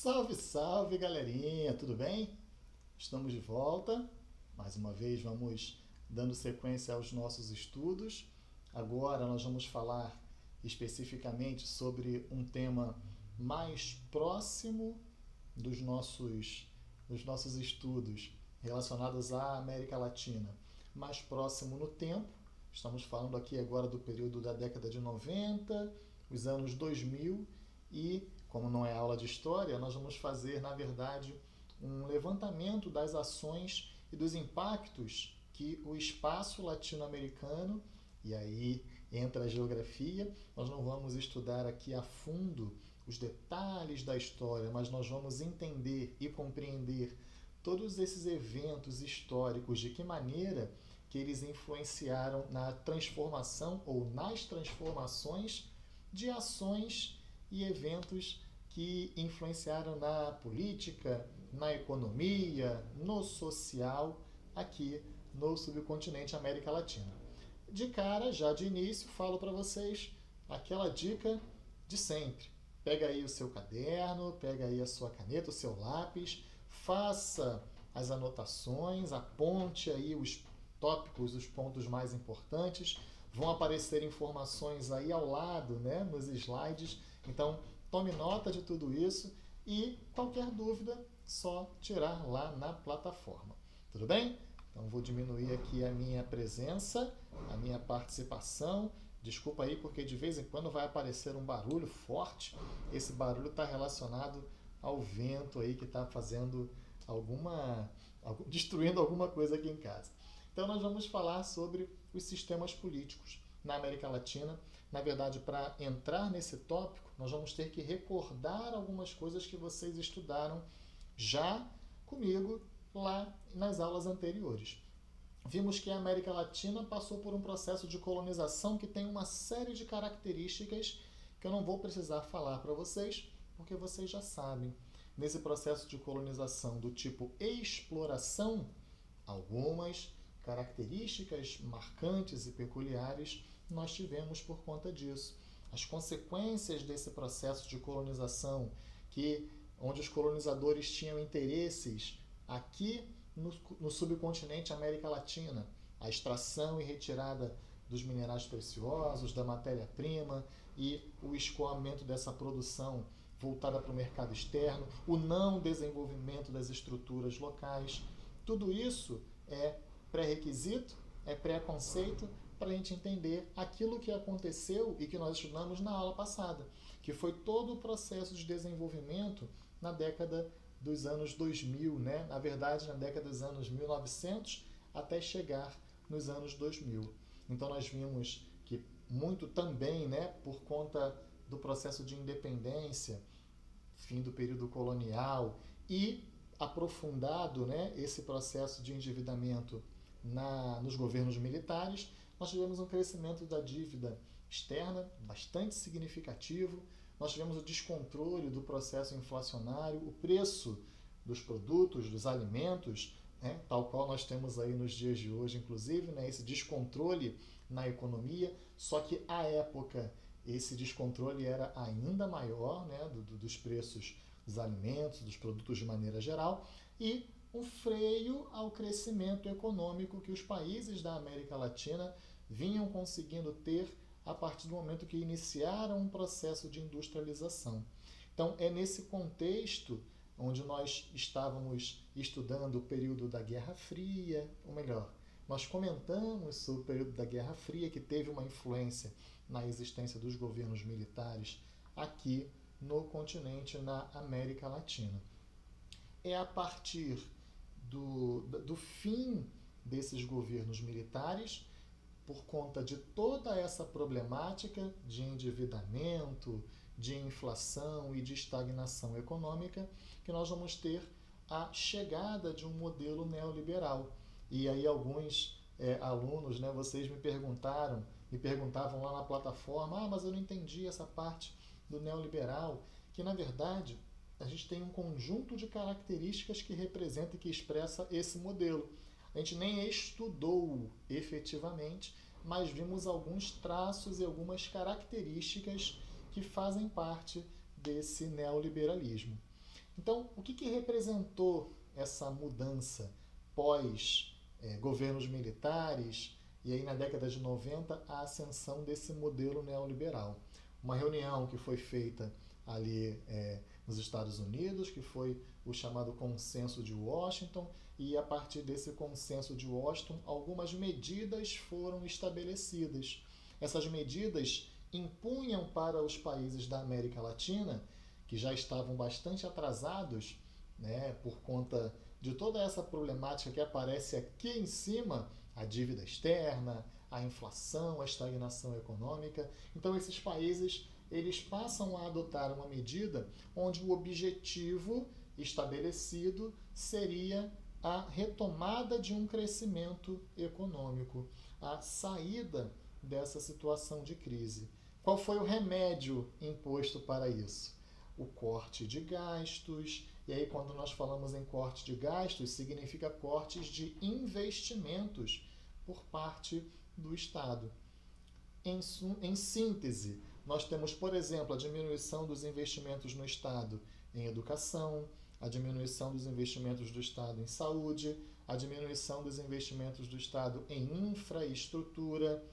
Salve, salve, galerinha, tudo bem? Estamos de volta. Mais uma vez vamos dando sequência aos nossos estudos. Agora nós vamos falar especificamente sobre um tema mais próximo dos nossos estudos relacionados à América Latina, mais próximo no tempo. Estamos falando aqui agora do período da década de 90, os anos 2000 e, como não é aula de história, nós vamos fazer, na verdade, um levantamento das ações e dos impactos que o espaço latino-americano, e aí entra a geografia, nós não vamos estudar aqui a fundo os detalhes da história, mas nós vamos entender e compreender todos esses eventos históricos, de que maneira que eles influenciaram na transformação ou nas transformações de ações e eventos que influenciaram na política, na economia, no social, aqui no subcontinente América Latina. De cara, já de início, falo para vocês aquela dica de sempre. Pega aí o seu caderno, pega aí a sua caneta, o seu lápis, faça as anotações, aponte aí os tópicos, os pontos mais importantes. Vão aparecer informações aí ao lado, né, nos slides. Então, tome nota de tudo isso e qualquer dúvida, só tirar lá na plataforma. Tudo bem? Então, vou diminuir aqui a minha presença, a minha participação. Desculpa aí, porque de vez em quando vai aparecer um barulho forte. Esse barulho está relacionado ao vento aí que está fazendo destruindo alguma coisa aqui em casa. Então, nós vamos falar sobre os sistemas políticos na América Latina. Na verdade, para entrar nesse tópico, nós vamos ter que recordar algumas coisas que vocês estudaram já comigo lá nas aulas anteriores. Vimos que a América Latina passou por um processo de colonização que tem uma série de características que eu não vou precisar falar para vocês, porque vocês já sabem. Nesse processo de colonização do tipo exploração, algumas características marcantes e peculiares nós tivemos por conta disso. As consequências desse processo de colonização, onde os colonizadores tinham interesses aqui no subcontinente América Latina, a extração e retirada dos minerais preciosos, da matéria-prima e o escoamento dessa produção voltada para o mercado externo, o não desenvolvimento das estruturas locais. Tudo isso é pré-requisito, é pré-conceito para a gente entender aquilo que aconteceu e que nós estudamos na aula passada, que foi todo o processo de desenvolvimento na década dos anos 2000, né? Na verdade, na década dos anos 1900 até chegar nos anos 2000. Então, nós vimos que muito também, né, por conta do processo de independência, fim do período colonial e aprofundado, né, esse processo de endividamento nos governos militares, nós tivemos um crescimento da dívida externa bastante significativo, nós tivemos o descontrole do processo inflacionário, o preço dos produtos, dos alimentos, né, tal qual nós temos aí nos dias de hoje, inclusive, né, esse descontrole na economia, só que à época esse descontrole era ainda maior, né, dos preços dos alimentos, dos produtos de maneira geral, e um freio ao crescimento econômico que os países da América Latina vinham conseguindo ter a partir do momento que iniciaram um processo de industrialização. Então, é nesse contexto onde nós estávamos estudando o período da Guerra Fria, ou melhor, nós comentamos sobre o período da Guerra Fria, que teve uma influência na existência dos governos militares aqui no continente, na América Latina. É a partir do fim desses governos militares, por conta de toda essa problemática de endividamento, de inflação e de estagnação econômica, que nós vamos ter a chegada de um modelo neoliberal. E aí alguns alunos, né, vocês me perguntavam lá na plataforma, mas eu não entendi essa parte do neoliberal, que na verdade a gente tem um conjunto de características que representa e que expressa esse modelo. A gente nem estudou efetivamente, mas vimos alguns traços e algumas características que fazem parte desse neoliberalismo. Então, o que representou essa mudança pós governos militares e aí na década de 90 a ascensão desse modelo neoliberal? Uma reunião que foi feita ali nos Estados Unidos, que foi o chamado Consenso de Washington, e a partir desse Consenso de Washington, algumas medidas foram estabelecidas. Essas medidas impunham para os países da América Latina, que já estavam bastante atrasados, né, por conta de toda essa problemática que aparece aqui em cima, a dívida externa, a inflação, a estagnação econômica. Então esses países eles passam a adotar uma medida onde o objetivo estabelecido seria a retomada de um crescimento econômico, a saída dessa situação de crise. Qual foi o remédio imposto para isso? O corte de gastos, e aí quando nós falamos em corte de gastos, significa cortes de investimentos por parte do Estado. Em síntese, nós temos, por exemplo, a diminuição dos investimentos no Estado em educação, a diminuição dos investimentos do Estado em saúde, a diminuição dos investimentos do Estado em infraestrutura.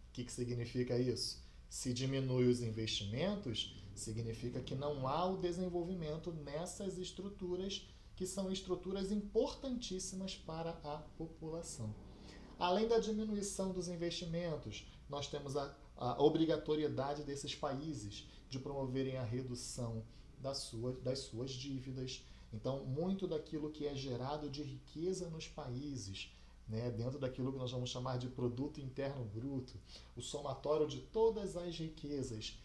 O que significa isso? Se diminui os investimentos, significa que não há o desenvolvimento nessas estruturas, que são estruturas importantíssimas para a população. Além da diminuição dos investimentos, nós temos a obrigatoriedade desses países de promoverem a redução das suas dívidas. Então, muito daquilo que é gerado de riqueza nos países, né, dentro daquilo que nós vamos chamar de produto interno bruto, o somatório de todas as riquezas,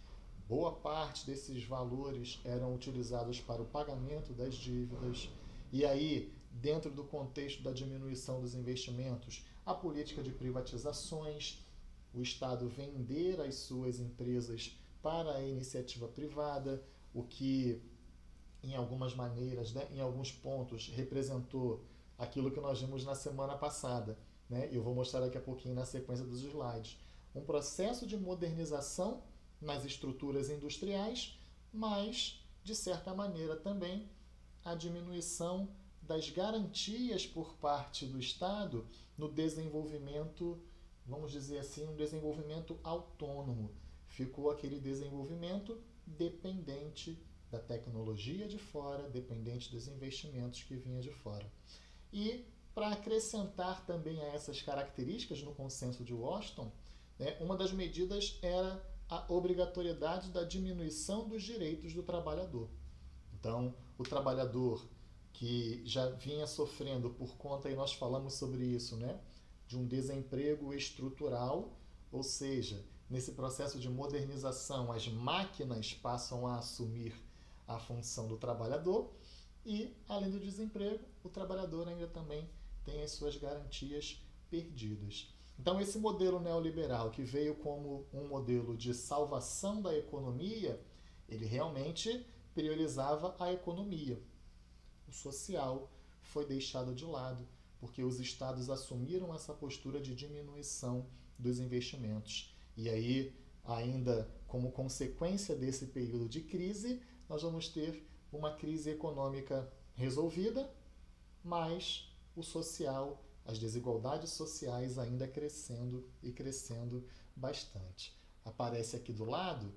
boa parte desses valores eram utilizados para o pagamento das dívidas. E aí, dentro do contexto da diminuição dos investimentos, a política de privatizações, o Estado vender as suas empresas para a iniciativa privada, o que, em algumas maneiras, né, em alguns pontos, representou aquilo que nós vimos na semana passada, né? Eu vou mostrar daqui a pouquinho na sequência dos slides. Um processo de modernização nas estruturas industriais, mas, de certa maneira, também a diminuição das garantias por parte do Estado no desenvolvimento, vamos dizer assim, um desenvolvimento autônomo. Ficou aquele desenvolvimento dependente da tecnologia de fora, dependente dos investimentos que vinha de fora. E, para acrescentar também a essas características no Consenso de Washington, né, uma das medidas era a obrigatoriedade da diminuição dos direitos do trabalhador. Então, o trabalhador que já vinha sofrendo por conta, e nós falamos sobre isso, né, de um desemprego estrutural, ou seja, nesse processo de modernização, as máquinas passam a assumir a função do trabalhador e, além do desemprego, o trabalhador ainda também tem as suas garantias perdidas. Então, esse modelo neoliberal, que veio como um modelo de salvação da economia, ele realmente priorizava a economia. O social foi deixado de lado, porque os estados assumiram essa postura de diminuição dos investimentos. E aí, ainda como consequência desse período de crise, nós vamos ter uma crise econômica resolvida, mas o social, as desigualdades sociais ainda crescendo e crescendo bastante. Aparece aqui do lado,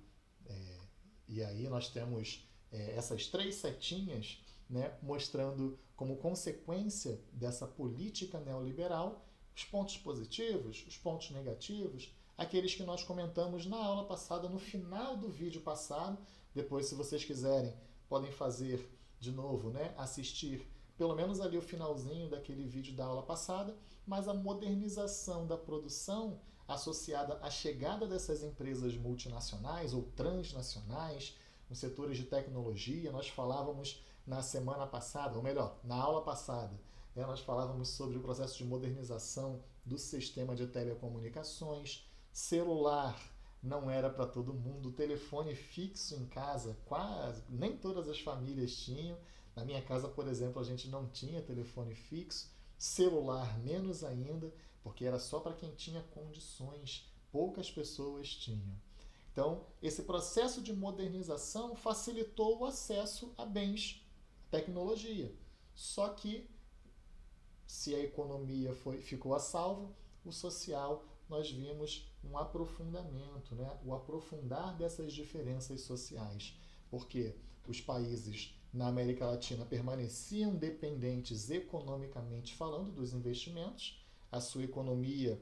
e aí nós temos essas 3 setinhas, né, mostrando como consequência dessa política neoliberal os pontos positivos, os pontos negativos, aqueles que nós comentamos na aula passada, no final do vídeo passado. Depois, se vocês quiserem, podem fazer de novo, né, assistir pelo menos ali o finalzinho daquele vídeo da aula passada, mas a modernização da produção associada à chegada dessas empresas multinacionais ou transnacionais nos setores de tecnologia. Nós falávamos na semana passada, ou melhor, na aula passada, né, nós falávamos sobre o processo de modernização do sistema de telecomunicações. Celular não era para todo mundo, telefone fixo em casa, quase nem todas as famílias tinham. Na minha casa, por exemplo, a gente não tinha telefone fixo, celular menos ainda, porque era só para quem tinha condições, poucas pessoas tinham. Então, esse processo de modernização facilitou o acesso a bens, tecnologia. Só que, se a economia ficou a salvo, o social nós vimos um aprofundamento, né? O aprofundar dessas diferenças sociais. Porque os países na América Latina permaneciam dependentes economicamente falando dos investimentos, a sua economia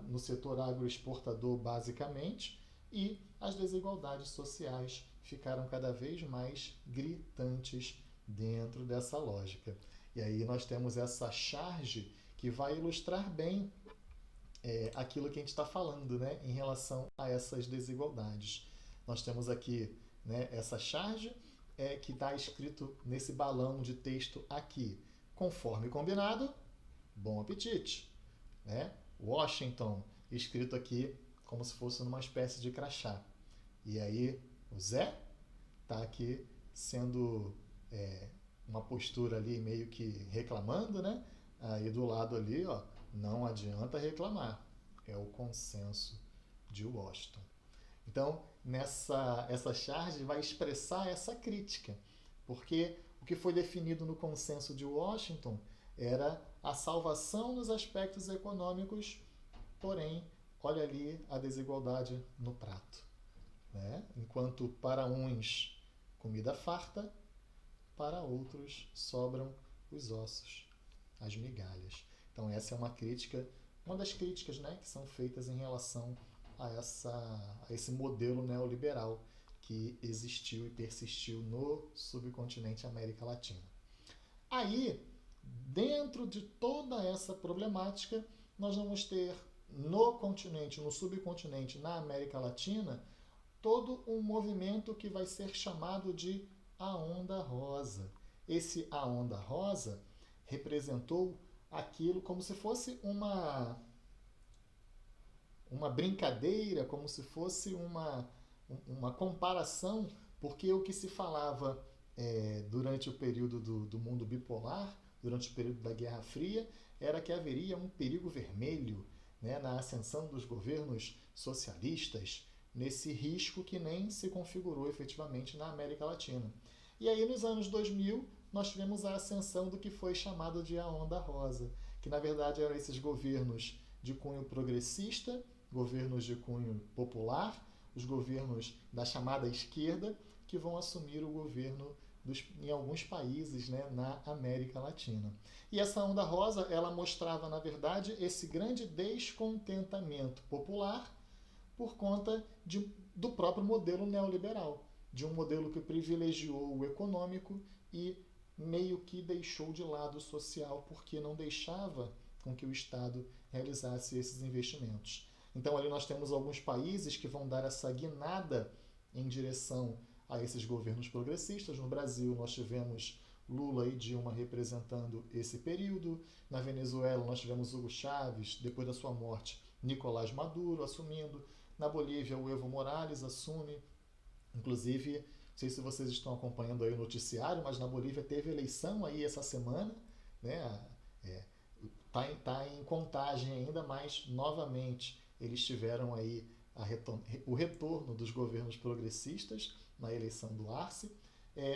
no setor agroexportador basicamente, e as desigualdades sociais ficaram cada vez mais gritantes dentro dessa lógica. E aí nós temos essa charge que vai ilustrar bem aquilo que a gente está falando, né, em relação a essas desigualdades. Nós temos aqui, né, essa charge que está escrito nesse balão de texto aqui. Conforme combinado, bom apetite. Né? Washington, escrito aqui como se fosse numa espécie de crachá. E aí o Zé está aqui sendo uma postura ali meio que reclamando, né? Aí do lado ali, ó, não adianta reclamar. É o consenso de Washington. Então, essa charge vai expressar essa crítica, porque o que foi definido no consenso de Washington era a salvação nos aspectos econômicos, porém, olha ali a desigualdade no prato. Né? Enquanto para uns comida farta, para outros sobram os ossos, as migalhas. Então essa é uma crítica, uma das críticas, né, que são feitas em relação a esse modelo neoliberal que existiu e persistiu no subcontinente América Latina. Aí, dentro de toda essa problemática, nós vamos ter no continente, no subcontinente, na América Latina, todo um movimento que vai ser chamado de a Onda Rosa. Esse a Onda Rosa representou aquilo como se fosse uma brincadeira, como se fosse uma comparação, porque o que se falava durante o período do mundo bipolar, durante o período da Guerra Fria, era que haveria um perigo vermelho, né, na ascensão dos governos socialistas, nesse risco que nem se configurou efetivamente na América Latina. E aí, nos anos 2000, nós tivemos a ascensão do que foi chamado de a Onda Rosa, que na verdade eram esses governos de cunho progressista, governos de cunho popular, os governos da chamada esquerda, que vão assumir o governo em alguns países, né, na América Latina. E essa Onda Rosa, ela mostrava, na verdade, esse grande descontentamento popular por conta do próprio modelo neoliberal, de um modelo que privilegiou o econômico e meio que deixou de lado o social, porque não deixava com que o Estado realizasse esses investimentos. Então ali nós temos alguns países que vão dar essa guinada em direção a esses governos progressistas. No Brasil nós tivemos Lula e Dilma representando esse período. Na Venezuela nós tivemos Hugo Chávez, depois da sua morte, Nicolás Maduro assumindo. Na Bolívia o Evo Morales assume. Inclusive, não sei se vocês estão acompanhando aí o noticiário, mas na Bolívia teve eleição aí essa semana, né? Tá em contagem ainda, mas novamente eles tiveram aí o retorno dos governos progressistas na eleição do Arce.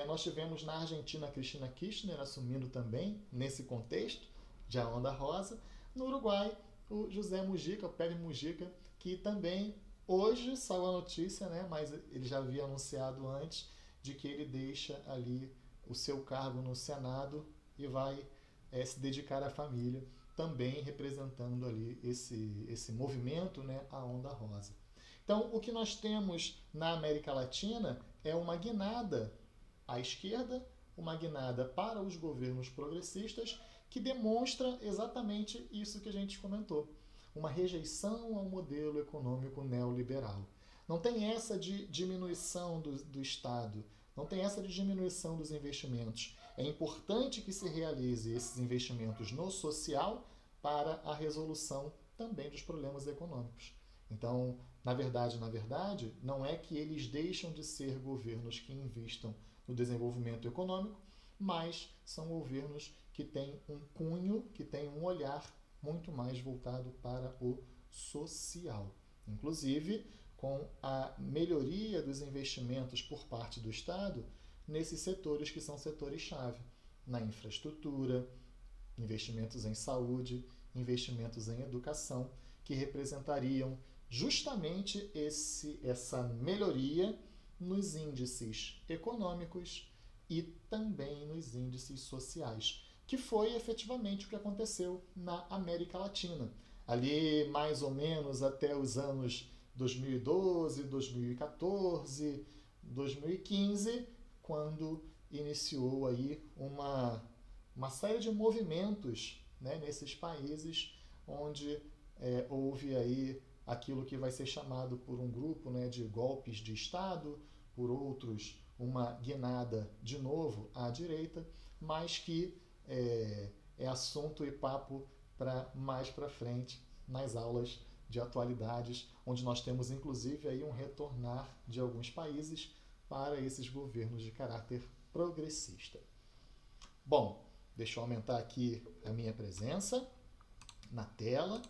Nós tivemos na Argentina a Cristina Kirchner assumindo também nesse contexto de a Onda Rosa. No Uruguai, o José Mujica, o Pepe Mujica, que também hoje saiu a notícia, né, mas ele já havia anunciado antes, de que ele deixa ali o seu cargo no Senado e vai se dedicar à família, também representando ali esse movimento, né, a Onda Rosa. Então, o que nós temos na América Latina é uma guinada à esquerda, uma guinada para os governos progressistas, que demonstra exatamente isso que a gente comentou, uma rejeição ao modelo econômico neoliberal. Não tem essa de diminuição do Estado, não tem essa de diminuição dos investimentos. É importante que se realize esses investimentos no social para a resolução também dos problemas econômicos. Então, na verdade, não é que eles deixam de ser governos que investam no desenvolvimento econômico, mas são governos que têm um cunho, que têm um olhar muito mais voltado para o social. Inclusive, com a melhoria dos investimentos por parte do Estado nesses setores que são setores-chave, na infraestrutura, investimentos em saúde, investimentos em educação, que representariam justamente essa melhoria nos índices econômicos e também nos índices sociais, que foi efetivamente o que aconteceu na América Latina. Ali, mais ou menos até os anos 2012, 2014, 2015, quando iniciou aí uma série de movimentos, né, nesses países onde houve aí aquilo que vai ser chamado por um grupo, né, de golpes de Estado, por outros uma guinada de novo à direita, mas que é assunto e papo para mais para frente nas aulas de atualidades, onde nós temos inclusive aí um retornar de alguns países para esses governos de caráter progressista. Bom, deixa eu aumentar aqui a minha presença na tela.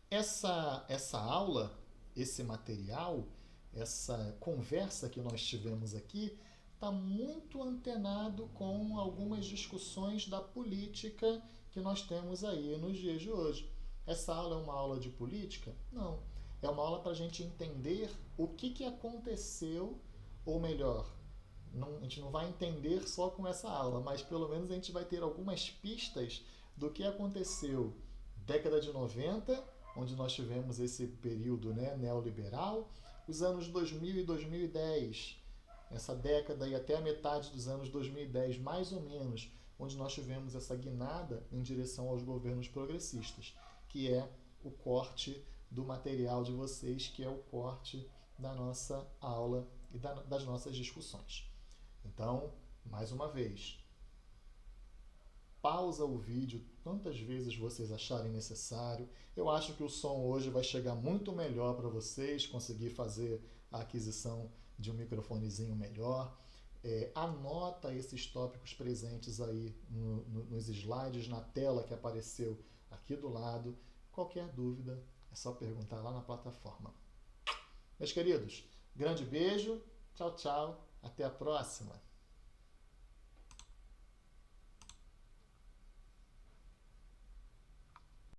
Essa aula, esse material, essa conversa que nós tivemos aqui está muito antenado com algumas discussões da política que nós temos aí nos dias de hoje. Essa aula é uma aula de política? Não. É uma aula para a gente entender o que aconteceu, ou melhor, a gente não vai entender só com essa aula, mas pelo menos a gente vai ter algumas pistas do que aconteceu década de 90, onde nós tivemos esse período, né, neoliberal, os anos 2000 e 2010, essa década e até a metade dos anos 2010, mais ou menos, onde nós tivemos essa guinada em direção aos governos progressistas, que é o corte do material de vocês, que é o corte da nossa aula e das nossas discussões. Então, mais uma vez, pausa o vídeo quantas vezes vocês acharem necessário. Eu acho que o som hoje vai chegar muito melhor para vocês, conseguir fazer a aquisição de um microfonezinho melhor. Anota esses tópicos presentes aí nos slides, na tela que apareceu aqui do lado. Qualquer dúvida, é só perguntar lá na plataforma. Meus queridos, grande beijo, tchau, tchau, até a próxima!